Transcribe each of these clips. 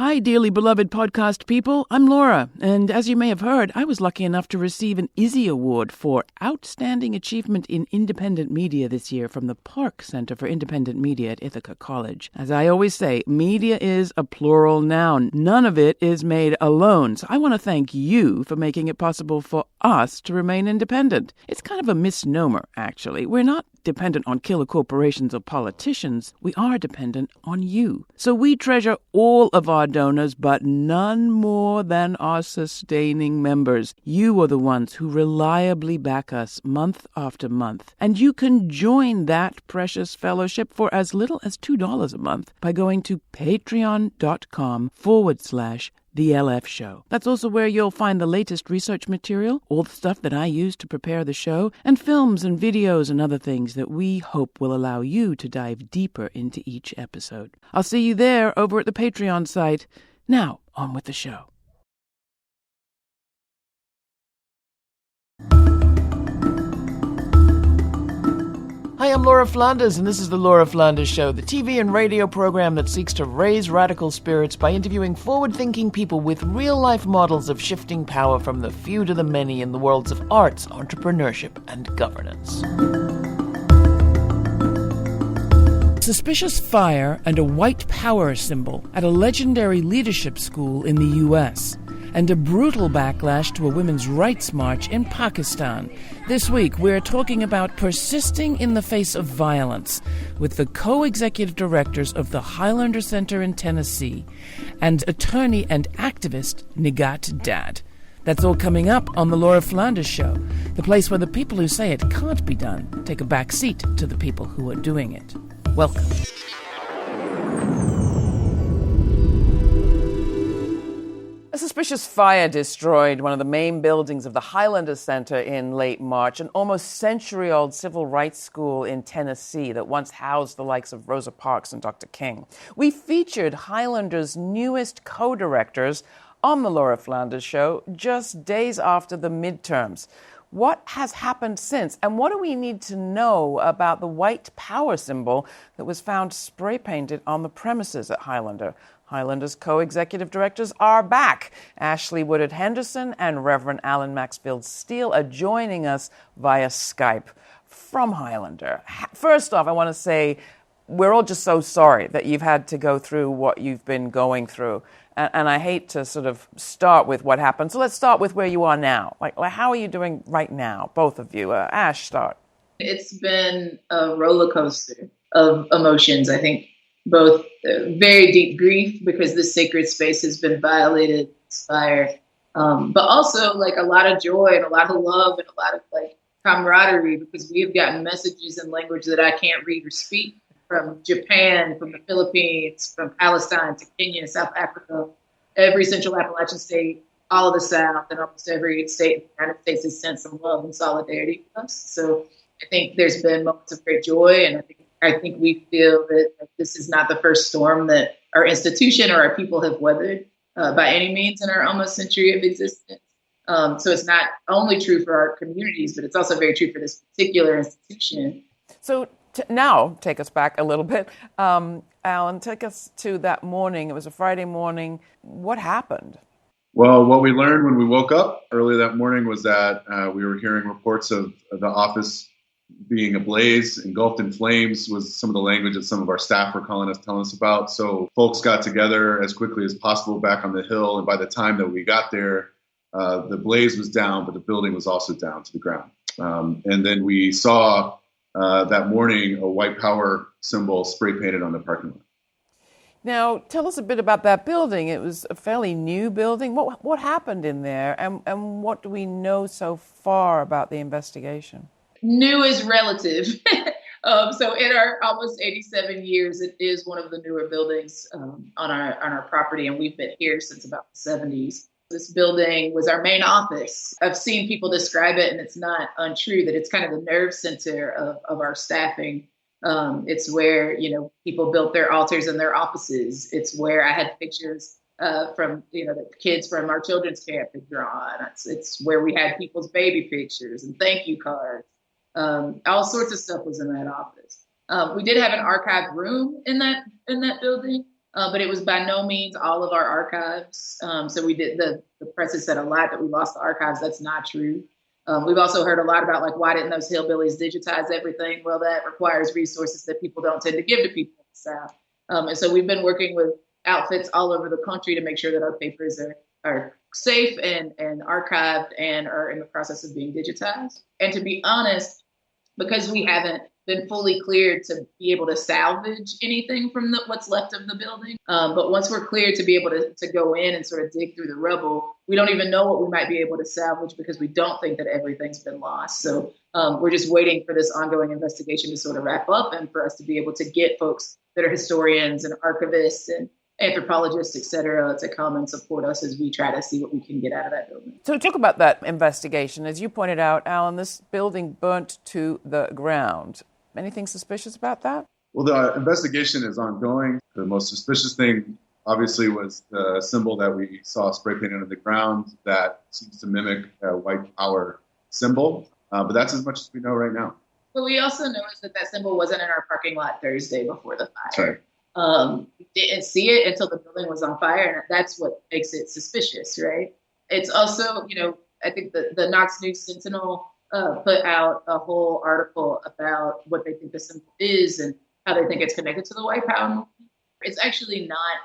Hi, dearly beloved podcast people. I'm Laura, and as you may have heard, I was lucky enough to receive an Izzy Award for Outstanding Achievement in Independent Media this year from the Park Center for Independent Media at Ithaca College. As I always say, media is a plural noun. None of it is made alone, so I want to thank you for making it possible for us to remain independent. It's kind of a misnomer, actually. We're not dependent on killer corporations or politicians. We are dependent on you. So we treasure all of our donors, but none more than our sustaining members. You are the ones who reliably back us month after month. And you can join that precious fellowship for as little as $2 a month by going to patreon.com/The LF Show. That's also where you'll find the latest research material, all the stuff that I use to prepare the show, and films and videos and other things that we hope will allow you to dive deeper into each episode. I'll see you there over at the Patreon site. Now, on with the show. Hi, I'm Laura Flanders, and this is The Laura Flanders Show, the TV and radio program that seeks to raise radical spirits by interviewing forward-thinking people with real-life models of shifting power from the few to the many in the worlds of arts, entrepreneurship, and governance. Suspicious fire and a white power symbol at a legendary leadership school in the U.S., and a brutal backlash to a women's rights march in Pakistan. This week, we're talking about persisting in the face of violence with the co-executive directors of the Highlander Center in Tennessee and attorney and activist Nighat Dad. That's all coming up on The Laura Flanders Show, the place where the people who say it can't be done take a back seat to the people who are doing it. Welcome. A suspicious fire destroyed one of the main buildings of the Highlander Center in late March, an almost century-old civil rights school in Tennessee that once housed the likes of Rosa Parks and Dr. King. We featured Highlander's newest co-directors on the Laura Flanders Show just days after the midterms. What has happened since, and what do we need to know about the white power symbol that was found spray-painted on the premises at Highlander? Highlander's co-executive directors are back. Ashley Woodard-Henderson and Reverend Alan Maxfield Steele are joining us via Skype from Highlander. First off, I want to say we're all just so sorry that you've had to go through what you've been going through. And I hate to sort of start with what happened. So let's start with where you are now. Like how are you doing right now, both of you? Ash, start. It's been a roller coaster of emotions, I think. Both very deep grief because this sacred space has been violated, inspired, but also like a lot of joy and a lot of love and a lot of like camaraderie because we have gotten messages in language that I can't read or speak from Japan, from the Philippines, from Palestine to Kenya, South Africa, every Central Appalachian state, all of the South, and almost every state in the United States has sent some love and solidarity with us. So I think there's been moments of great joy, and I think we feel that this is not the first storm that our institution or our people have weathered by any means in our almost century of existence. So it's not only true for our communities, but it's also very true for this particular institution. So now take us back a little bit. Alan, take us to that morning. It was a Friday morning. What happened? Well, what we learned when we woke up early that morning was that we were hearing reports of the office being ablaze, engulfed in flames was some of the language that some of our staff were telling us about. So folks got together as quickly as possible back on the hill. And by the time that we got there, the blaze was down, but the building was also down to the ground. And then we saw that morning a white power symbol spray painted on the parking lot. Now, tell us a bit about that building. It was a fairly new building. What happened in there, and what do we know so far about the investigation? New is relative. So in our almost 87 years, it is one of the newer buildings on our property, and we've been here since about the 70s. This building was our main office. I've seen people describe it, and it's not untrue, that it's kind of the nerve center of our staffing. It's where, people built their altars in their offices. It's where I had pictures from, the kids from our children's camp had drawn. It's where we had people's baby pictures and thank you cards. All sorts of stuff was in that office. We did have an archive room in that building, but it was by no means all of our archives. So we did the press has said a lot that we lost the archives. That's not true. We've also heard a lot about like, why didn't those hillbillies digitize everything? Well, that requires resources that people don't tend to give to people in the South. And so we've been working with outfits all over the country to make sure that our papers are safe and archived and are in the process of being digitized. And to be honest, because we haven't been fully cleared to be able to salvage anything from what's left of the building. But once we're cleared to be able to go in and sort of dig through the rubble, we don't even know what we might be able to salvage because we don't think that everything's been lost. So we're just waiting for this ongoing investigation to sort of wrap up and for us to be able to get folks that are historians and archivists and anthropologists, et cetera, to come and support us as we try to see what we can get out of that building. So talk about that investigation. As you pointed out, Alan, this building burnt to the ground. Anything suspicious about that? Well, the investigation is ongoing. The most suspicious thing, obviously, was the symbol that we saw spray painted on the ground that seems to mimic a white power symbol. But that's as much as we know right now. But we also noticed that symbol wasn't in our parking lot Thursday before the fire. That's right. We didn't see it until the building was on fire, and that's what makes it suspicious, right? It's also, I think the Knox News Sentinel put out a whole article about what they think the symbol is and how they think it's connected to the white power movement. It's actually not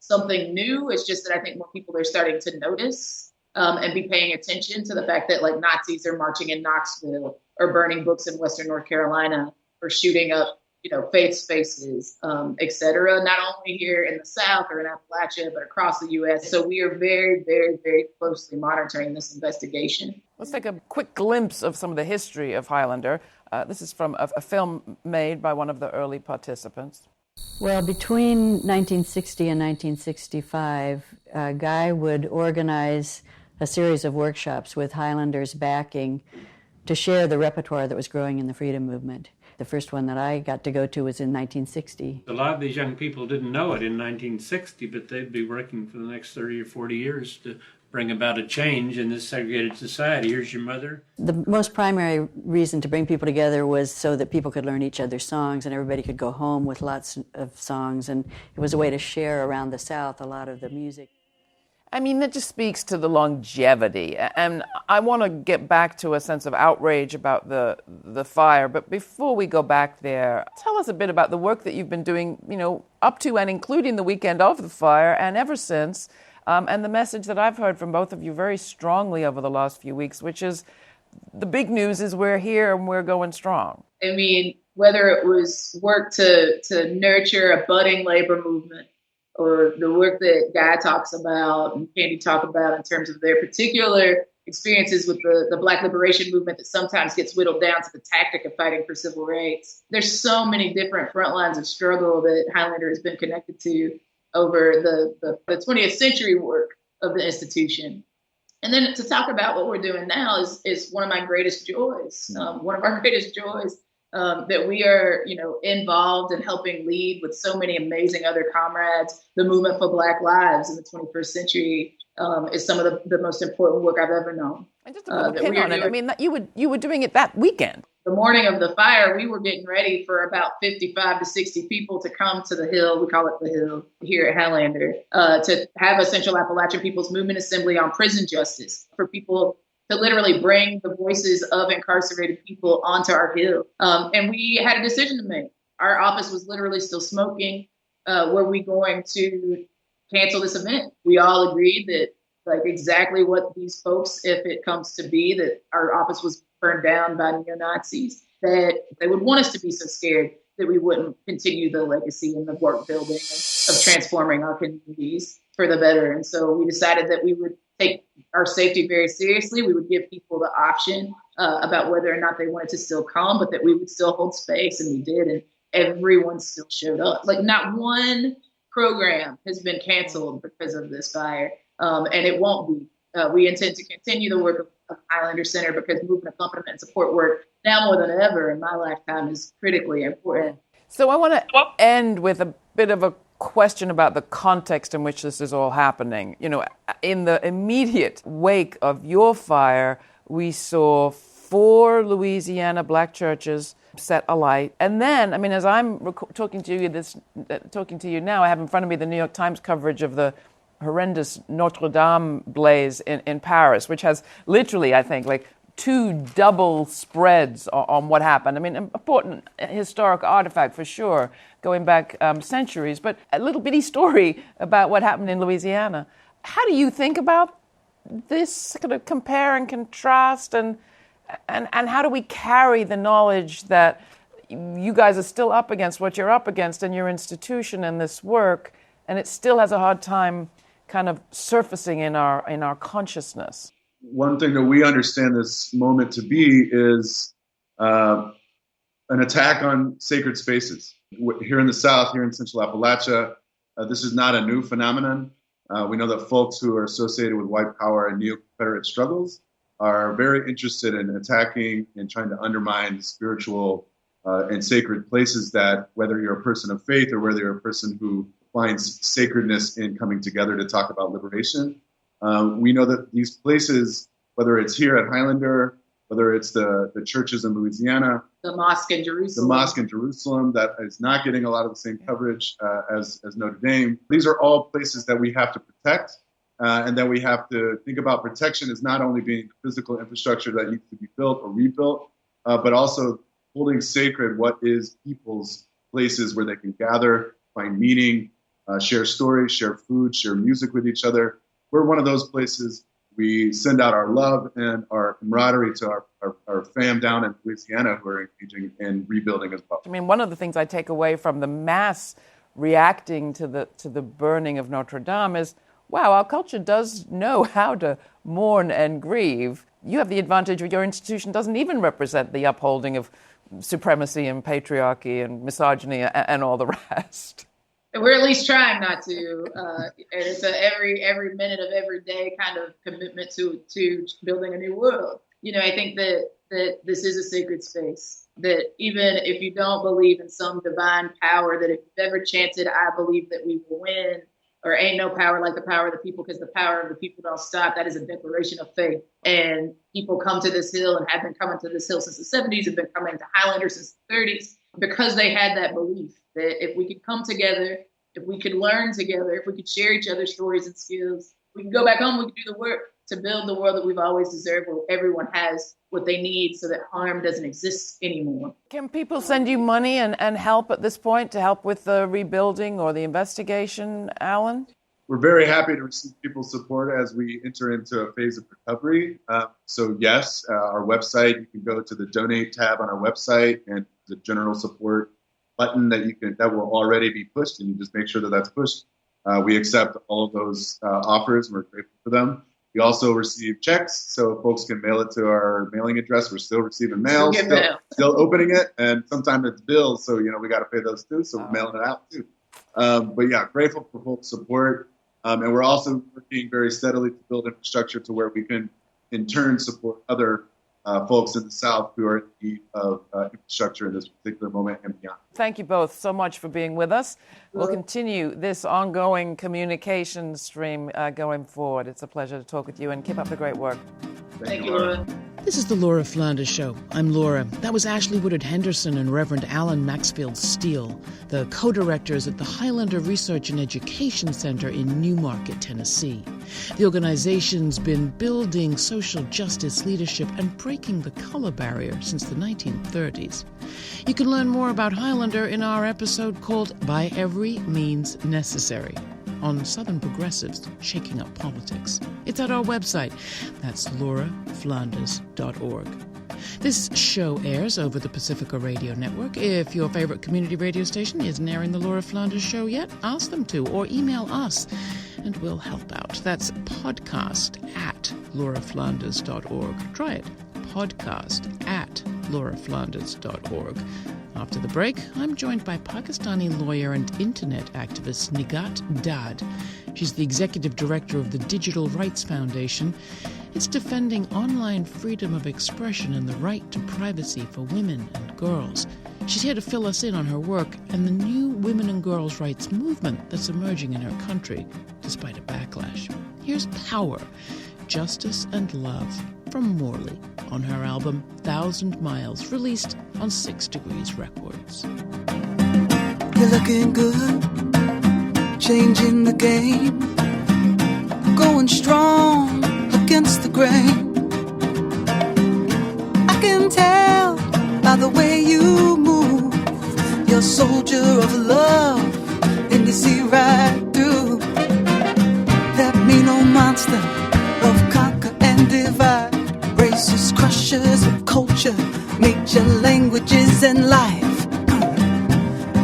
something new. It's just that I think more people are starting to notice and be paying attention to the fact that like Nazis are marching in Knoxville or burning books in Western North Carolina or shooting up faith spaces, et cetera, not only here in the South or in Appalachia, but across the U.S. So we are very, very, very closely monitoring this investigation. Let's take a quick glimpse of some of the history of Highlander. This is from a film made by one of the early participants. Well, between 1960 and 1965, Guy would organize a series of workshops with Highlanders backing to share the repertoire that was growing in the freedom movement. The first one that I got to go to was in 1960. A lot of these young people didn't know it in 1960, but they'd be working for the next 30 or 40 years to bring about a change in this segregated society. Here's your mother. The most primary reason to bring people together was so that people could learn each other's songs and everybody could go home with lots of songs, and it was a way to share around the South a lot of the music. I mean, that just speaks to the longevity. And I want to get back to a sense of outrage about the fire. But before we go back there, tell us a bit about the work that you've been doing, up to and including the weekend of the fire and ever since, and the message that I've heard from both of you very strongly over the last few weeks, which is the big news is we're here and we're going strong. I mean, whether it was work to nurture a budding labor movement, or the work that Guy talks about and Candy talk about in terms of their particular experiences with the Black liberation movement that sometimes gets whittled down to the tactic of fighting for civil rights. There's so many different front lines of struggle that Highlander has been connected to over the 20th century work of the institution. And then to talk about what we're doing now is one of my greatest joys. One of our greatest joys that we are, involved in helping lead with so many amazing other comrades. The movement for Black lives in the 21st century is some of the most important work I've ever known. And just to put a pin on it, I mean, you were doing it that weekend. The morning of the fire, we were getting ready for about 55 to 60 people to come to the Hill. We call it the Hill here at Highlander, to have a Central Appalachian People's Movement Assembly on prison justice for people to literally bring the voices of incarcerated people onto our Hill. And we had a decision to make. Our office was literally still smoking. Were we going to cancel this event? We all agreed that exactly what these folks, if it comes to be that our office was burned down by neo-Nazis, that they would want us to be so scared that we wouldn't continue the legacy and the work building of transforming our communities for the better. And so we decided that we would take our safety very seriously. We would give people the option about whether or not they wanted to still come, but that we would still hold space, and we did. And everyone still showed up. Not one program has been canceled because of this fire, and it won't be. We intend to continue the work of Highlander Center because movement accompaniment and support work now more than ever in my lifetime is critically important. So I want to end with a bit of a question about the context in which this is all happening. In the immediate wake of your fire, we saw 4 Louisiana Black churches set alight. And then, I mean, as I'm talking to you now, I have in front of me the New York Times coverage of the horrendous Notre Dame blaze in Paris, which has literally, I think, like 2 double spreads on what happened. I mean, an important historic artifact for sure, going back centuries, but a little bitty story about what happened in Louisiana. How do you think about this kind of compare and contrast, and how do we carry the knowledge that you guys are still up against what you're up against in your institution and this work, and it still has a hard time kind of surfacing in our consciousness? One thing that we understand this moment to be is an attack on sacred spaces. Here in the South, here in Central Appalachia, this is not a new phenomenon. We know that folks who are associated with white power and neo-Confederate struggles are very interested in attacking and trying to undermine the spiritual and sacred places that, whether you're a person of faith or whether you're a person who finds sacredness in coming together to talk about liberation. We know that these places, whether it's here at Highlander, whether it's the churches in Louisiana, the mosque in Jerusalem, that is not getting a lot of the same coverage as Notre Dame. These are all places that we have to protect, and that we have to think about protection as not only being physical infrastructure that needs to be built or rebuilt, but also holding sacred what is people's places where they can gather, find meaning, share stories, share food, share music with each other. We're one of those places. We send out our love and our camaraderie to our fam down in Louisiana who are engaging in rebuilding as well. I mean, one of the things I take away from the mass reacting to the burning of Notre Dame is, wow, our culture does know how to mourn and grieve. You have the advantage of your institution doesn't even represent the upholding of supremacy and patriarchy and misogyny and all the rest. We're at least trying not to. And it's a every minute of every day kind of commitment to building a new world. You know, I think that this is a sacred space, that even if you don't believe in some divine power, that if you've ever chanted, I believe that we will win, or ain't no power like the power of the people because the power of the people don't stop, that is a declaration of faith. And people come to this hill and have been coming to this hill since the 70s, have been coming to Highlander since the 30s, because they had that belief that if we could come together, if we could learn together, if we could share each other's stories and skills, we can go back home, we can do the work to build the world that we've always deserved, where everyone has what they need so that harm doesn't exist anymore. Can people send you money and help at this point to help with the rebuilding or the investigation, Alan? We're very happy to receive people's support as we enter into a phase of recovery. So yes, our website, you can go to the donate tab on our website and the general support button that will already be pushed, and you just make sure that that's pushed. We accept all of those offers, and we're grateful for them. We also receive checks, so folks can mail it to our mailing address. We're still receiving mail, still opening it, and sometimes it's bills, so we got to pay those too. So we're mailing it out too. But yeah, grateful for folks' support, and we're also working very steadily to build infrastructure to where we can, in turn, support other folks in the South who are in need of infrastructure in this particular moment and beyond. Thank you both so much for being with us. We'll continue this ongoing communication stream going forward. It's a pleasure to talk with you, and keep up the great work. Thank you, Laura. This is the Laura Flanders Show. I'm Laura. That was Ashley Woodard Henderson and Reverend Alan Maxfield Steele, the co-directors at the Highlander Research and Education Center in Newmarket, Tennessee. The organization's been building social justice leadership and breaking the color barrier since the 1930s. You can learn more about Highlander in our episode called By Every Means Necessary, on Southern progressives shaking up politics. It's at our website. That's lauraflanders.org. This show airs over the Pacifica Radio Network. If your favorite community radio station isn't airing the Laura Flanders Show yet, ask them to, or email us, and we'll help out. That's podcast@lauraflanders.org. Try it. podcast@lauraflanders.org. After the break, I'm joined by Pakistani lawyer and internet activist Nigat Dad. She's the executive director of the Digital Rights Foundation. It's defending online freedom of expression and the right to privacy for women and girls. She's here to fill us in on her work and the new women and girls' rights movement that's emerging in her country, despite a backlash. Here's Power, Justice and Love from Morley on her album 1,000 Miles, released on 6 Degrees Records. You're looking good, changing the game, going strong against the grain. I can tell by the way you move, you're a soldier of love, and you see right through that mean old monster of conquer and divide. Racist crushers of culture, nature, languages, and life.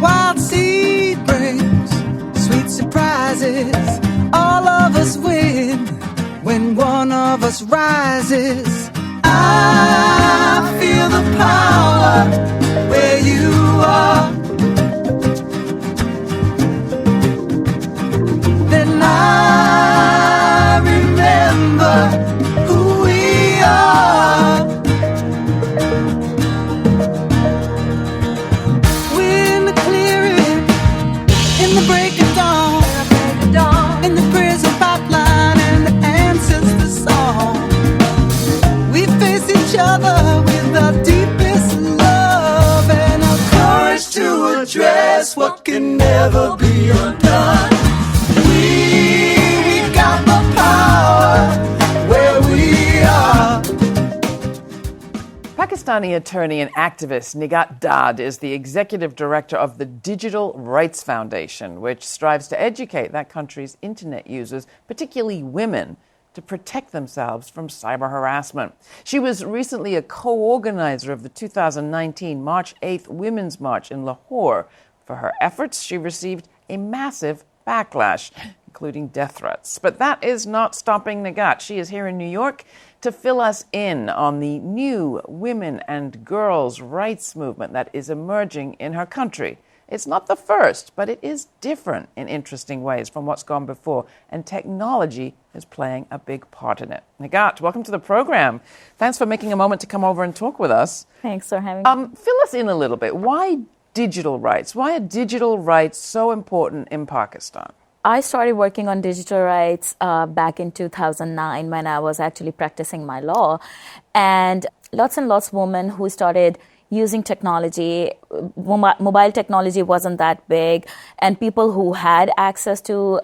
Wild seed brings sweet surprises. All of us win when one of us rises. I feel the power where you are. Then I remember who we are. We're in the clearing, in the break of dawn, in the prison pipeline, and the answers to song. We face each other with our deepest love and our courage to address what can never be undone. We got the power where we are. Pakistani attorney and activist Nigat Dad is the executive director of the Digital Rights Foundation, which strives to educate that country's internet users, particularly women, to protect themselves from cyber harassment. She was recently a co-organizer of the 2019 March 8th Women's March in Lahore. For her efforts, she received a massive backlash, including death threats. But that is not stopping Nigat. She is here in New York to fill us in on the new women and girls' rights movement that is emerging in her country. It's not the first, but it is different in interesting ways from what's gone before, and technology is playing a big part in it. Nigat, welcome to the program. Thanks for making a moment to come over and talk with us. Thanks for having me. Fill us in a little bit. Why digital rights? Why are digital rights so important in Pakistan? I started working on digital rights back in 2009 when I was actually practicing my law. And lots of women who started using technology. Mobile technology wasn't that big, and people who had access to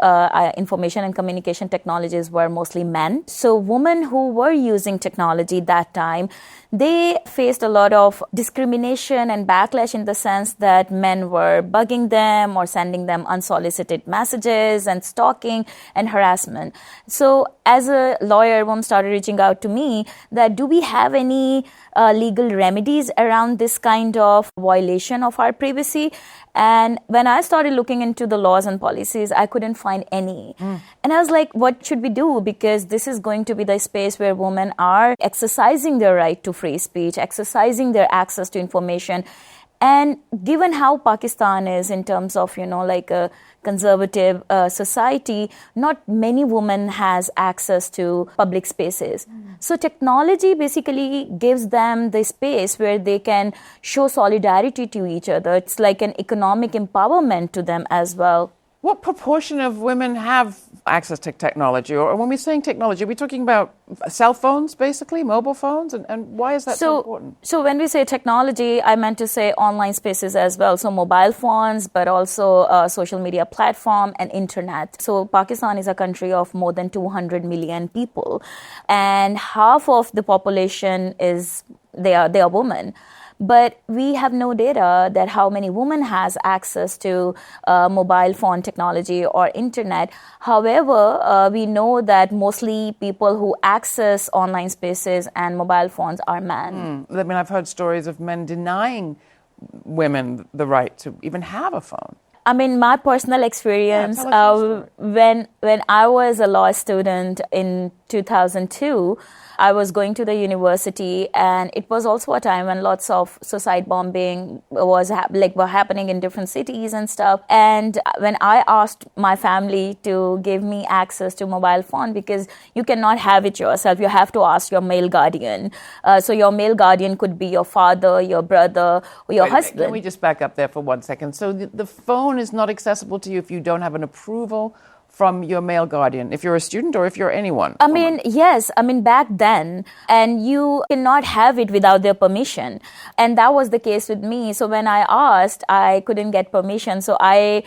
information and communication technologies were mostly men. So women who were using technology that time, they faced a lot of discrimination and backlash in the sense that men were bugging them or sending them unsolicited messages and stalking and harassment. So as a lawyer, women started reaching out to me that do we have any legal remedies around this kind of violation of our privacy? And when I started looking into the laws and policies, I couldn't find any. And I was like, what should we do? Because this is going to be the space where women are exercising their right to free speech, exercising their access to information. And given how Pakistan is in terms of, like a conservative society, not many women has access to public spaces. So technology basically gives them the space where they can show solidarity to each other. It's like an economic empowerment to them as well. What proportion of women have access to technology? Or when we're saying technology, are we talking about cell phones, basically, mobile phones? And why is that so important? So when we say technology, I meant to say online spaces as well. So mobile phones, but also social media platform and internet. So Pakistan is a country of more than 200 million people. And half of the population they are women. But we have no data that how many women has access to mobile phone technology or internet. However, we know that mostly people who access online spaces and mobile phones are men. I mean, I've heard stories of men denying women the right to even have a phone. I mean, my personal experience, when I was a law student in 2002, I was going to the university, and it was also a time when lots of suicide bombing were happening in different cities and stuff. And when I asked my family to give me access to mobile phone, because you cannot have it yourself, you have to ask your male guardian. So your male guardian could be your father, your brother, or your husband. Can we just back up there for 1 second? So the phone is not accessible to you if you don't have an approval from your male guardian, if you're a student or if you're anyone? I mean, yes. I mean, back then, and you cannot have it without their permission. And that was the case with me. So when I asked, I couldn't get permission. So I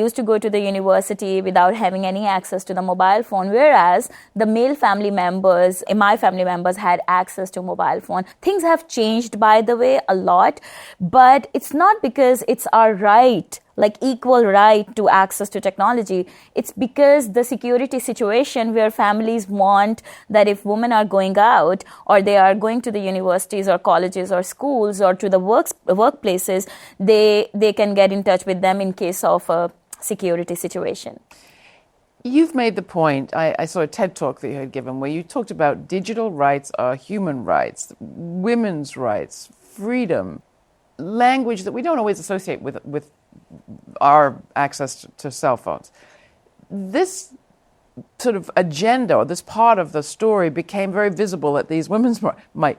used to go to the university without having any access to the mobile phone, whereas the male family members, my family members, had access to mobile phone. Things have changed, by the way, a lot, but it's not because it's our right, like equal right to access to technology. It's because the security situation where families want that if women are going out or they are going to the universities or colleges or schools or to the workplaces, they can get in touch with them in case of a security situation. You've made the point, I saw a TED Talk that you had given where you talked about digital rights are human rights, women's rights, freedom, language that we don't always associate with our access to cell phones. This sort of agenda, or this part of the story, became very visible at these women's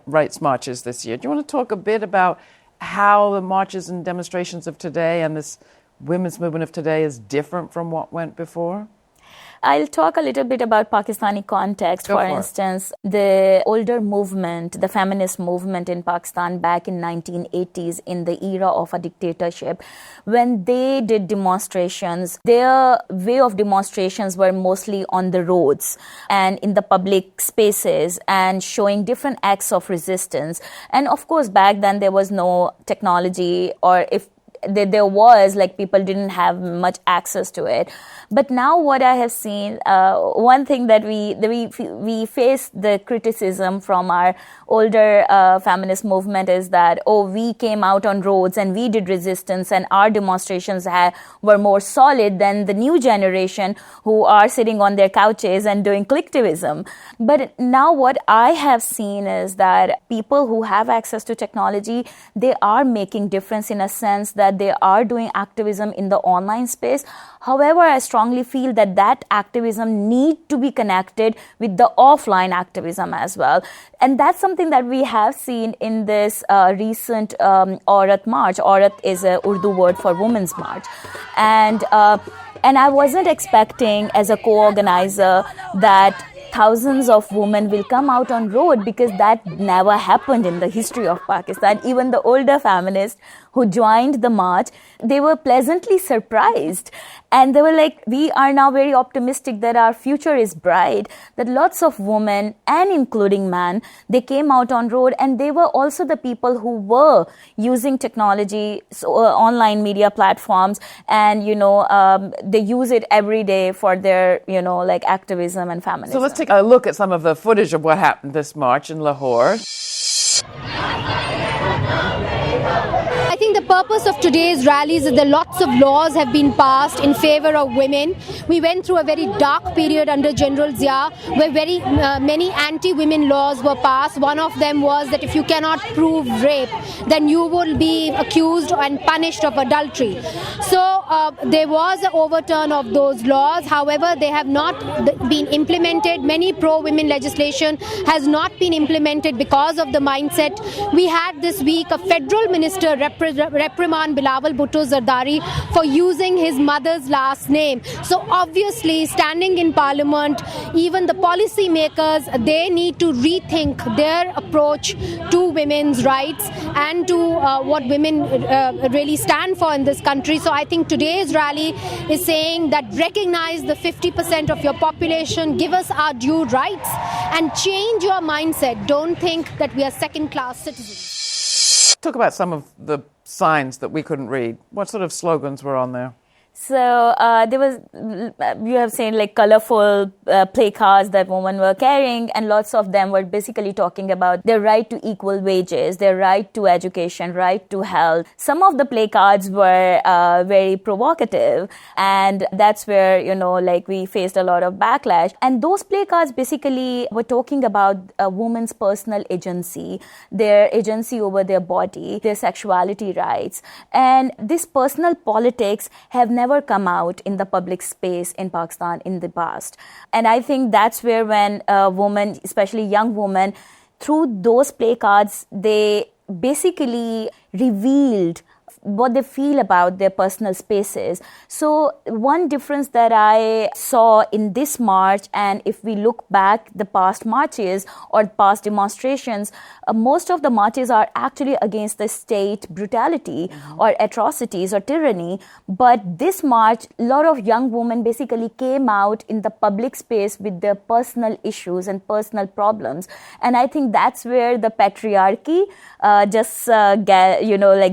rights marches this year. Do you want to talk a bit about how the marches and demonstrations of today and this women's movement of today is different from what went before? I'll talk a little bit about Pakistani context. For instance, the older movement, the feminist movement in Pakistan back in 1980s, in the era of a dictatorship, when they did demonstrations, their way of demonstrations were mostly on the roads and in the public spaces and showing different acts of resistance. And of course, back then there was no technology, or if there was, like, people didn't have much access to it. But now what I have seen, one thing that we face the criticism from our older feminist movement is that, we came out on roads and we did resistance and our demonstrations were more solid than the new generation who are sitting on their couches and doing clicktivism. But now what I have seen is that people who have access to technology, they are making difference in a sense that they are doing activism in the online space. However, I strongly feel that activism need to be connected with the offline activism as well. And that's something that we have seen in this recent aurat march. Aurat is a Urdu word for women's march. And I wasn't expecting, as a co-organizer, that thousands of women will come out on road, because that never happened in the history of Pakistan. Even the older feminists who joined the march, they were pleasantly surprised. And they were like, we are now very optimistic that our future is bright, that lots of women, and including men, they came out on road, and they were also the people who were using technology, online media platforms, and, they use it every day for their, activism and feminism. So let's take a look at some of the footage of what happened this march in Lahore. I think the purpose of today's rally is that lots of laws have been passed in favor of women. We went through a very dark period under General Zia, where very many anti-women laws were passed. One of them was that if you cannot prove rape, then you will be accused and punished of adultery. So there was an overturn of those laws. However, they have not been implemented. Many pro-women legislation has not been implemented because of the mindset. We had this week a federal minister reprimand Bilawal Bhutto Zardari for using his mother's last name. So obviously, standing in parliament, even the policy makers, they need to rethink their approach to women's rights and to what women really stand for in this country. So I think today's rally is saying that recognize the 50% of your population, give us our due rights, and change your mindset. Don't think that we are second-class citizens. Talk about some of the signs that we couldn't read. What sort of slogans were on there? So there was, you have seen like colorful placards that women were carrying, and lots of them were basically talking about their right to equal wages, their right to education, right to health. Some of the placards were very provocative, and that's where, we faced a lot of backlash. And those placards basically were talking about a woman's personal agency, their agency over their body, their sexuality rights. And this personal politics have never come out in the public space in Pakistan in the past. And I think that's where when women, especially young women, through those placards, they basically revealed what they feel about their personal spaces. So one difference that I saw in this march, and if we look back the past marches or past demonstrations, most of the marches are actually against the state brutality or atrocities or tyranny. But this march, a lot of young women basically came out in the public space with their personal issues and personal problems. And I think that's where the patriarchy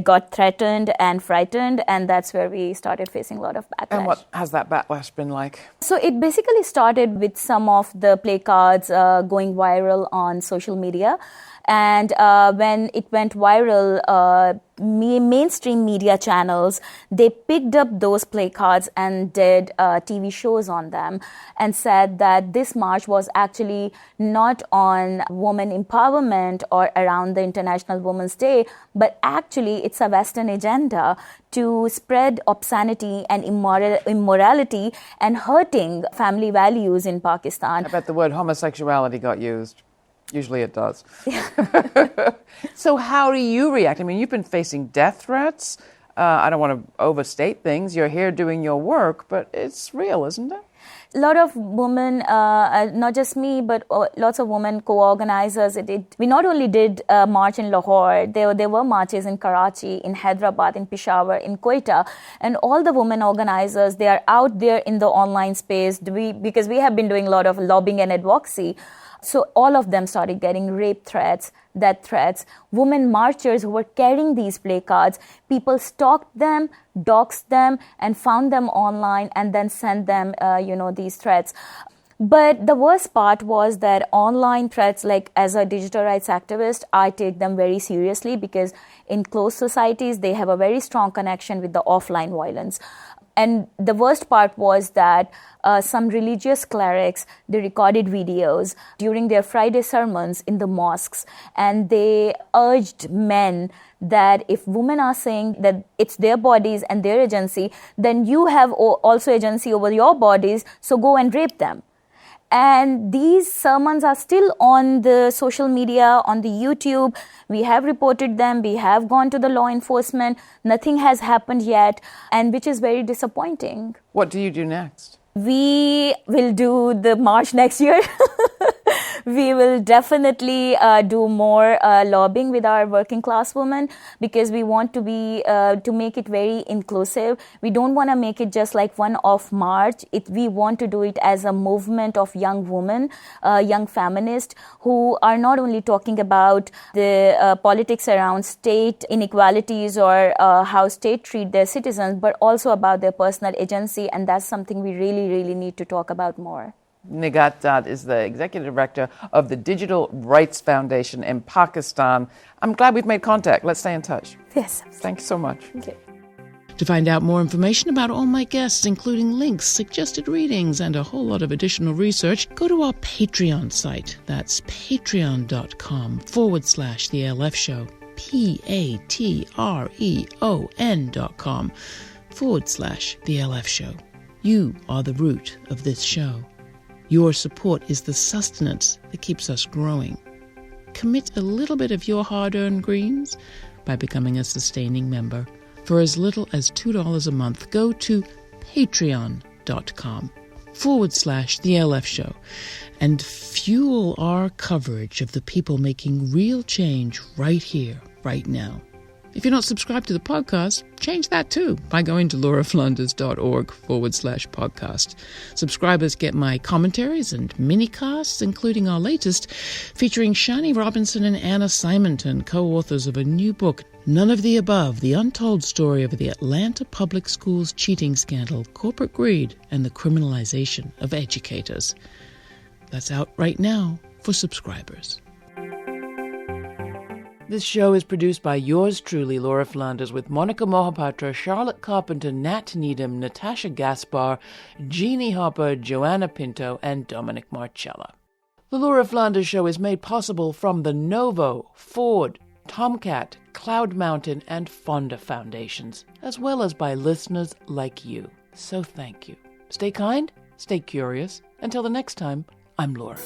got threatened and frightened, and that's where we started facing a lot of backlash. And what has that backlash been like? So it basically started with some of the placards going viral on social media. And when it went viral, mainstream media channels, they picked up those placards and did TV shows on them and said that this march was actually not on women empowerment or around the International Women's Day, but actually it's a Western agenda to spread obscenity and immorality and hurting family values in Pakistan. I bet the word homosexuality got used. Usually it does. So how do you react? I mean, you've been facing death threats. I don't want to overstate things. You're here doing your work, but it's real, isn't it? A lot of women, not just me, but lots of women co-organizers. We not only did a march in Lahore, there were marches in Karachi, in Hyderabad, in Peshawar, in Quetta, and all the women organizers, they are out there in the online space because we have been doing a lot of lobbying and advocacy. So all of them started getting rape threats, death threats. Women marchers who were carrying these placards, people stalked them, doxed them, and found them online and then sent them, these threats. But the worst part was that online threats, like as a digital rights activist, I take them very seriously because in closed societies, they have a very strong connection with the offline violence. And the worst part was that some religious clerics, they recorded videos during their Friday sermons in the mosques, and they urged men that if women are saying that it's their bodies and their agency, then you have also agency over your bodies, so go and rape them. And these sermons are still on the social media, on the YouTube. We have reported them. We have gone to the law enforcement. Nothing has happened yet, and which is very disappointing. What do you do next? We will do the march next year. We will definitely do more lobbying with our working class women because we want to make it very inclusive. We don't want to make it just like one-off march. We want to do it as a movement of young women, young feminists who are not only talking about the politics around state inequalities or how state treat their citizens, but also about their personal agency, and that's something we really, really need to talk about more. Nigat Dad is the Executive Director of the Digital Rights Foundation in Pakistan. I'm glad we've made contact. Let's stay in touch. Yes. Thanks so much. Okay. To find out more information about all my guests, including links, suggested readings, and a whole lot of additional research, go to our Patreon site. That's patreon.com/The LF Show. patreon.com/The LF Show. You are the root of this show. Your support is the sustenance that keeps us growing. Commit a little bit of your hard-earned greens by becoming a sustaining member. For as little as $2 a month, go to patreon.com/The LF Show and fuel our coverage of the people making real change right here, right now. If you're not subscribed to the podcast, change that too by going to lauraflanders.org/podcast. Subscribers get my commentaries and mini-casts, including our latest, featuring Shani Robinson and Anna Simonton, co-authors of a new book, None of the Above, the untold story of the Atlanta Public Schools cheating scandal, corporate greed, and the criminalization of educators. That's out right now for subscribers. This show is produced by yours truly, Laura Flanders, with Monica Mohapatra, Charlotte Carpenter, Nat Needham, Natasha Gaspar, Jeannie Hopper, Joanna Pinto, and Dominic Marcella. The Laura Flanders Show is made possible from the Novo, Ford, Tomcat, Cloud Mountain, and Fonda Foundations, as well as by listeners like you. So thank you. Stay kind, stay curious. Until the next time, I'm Laura.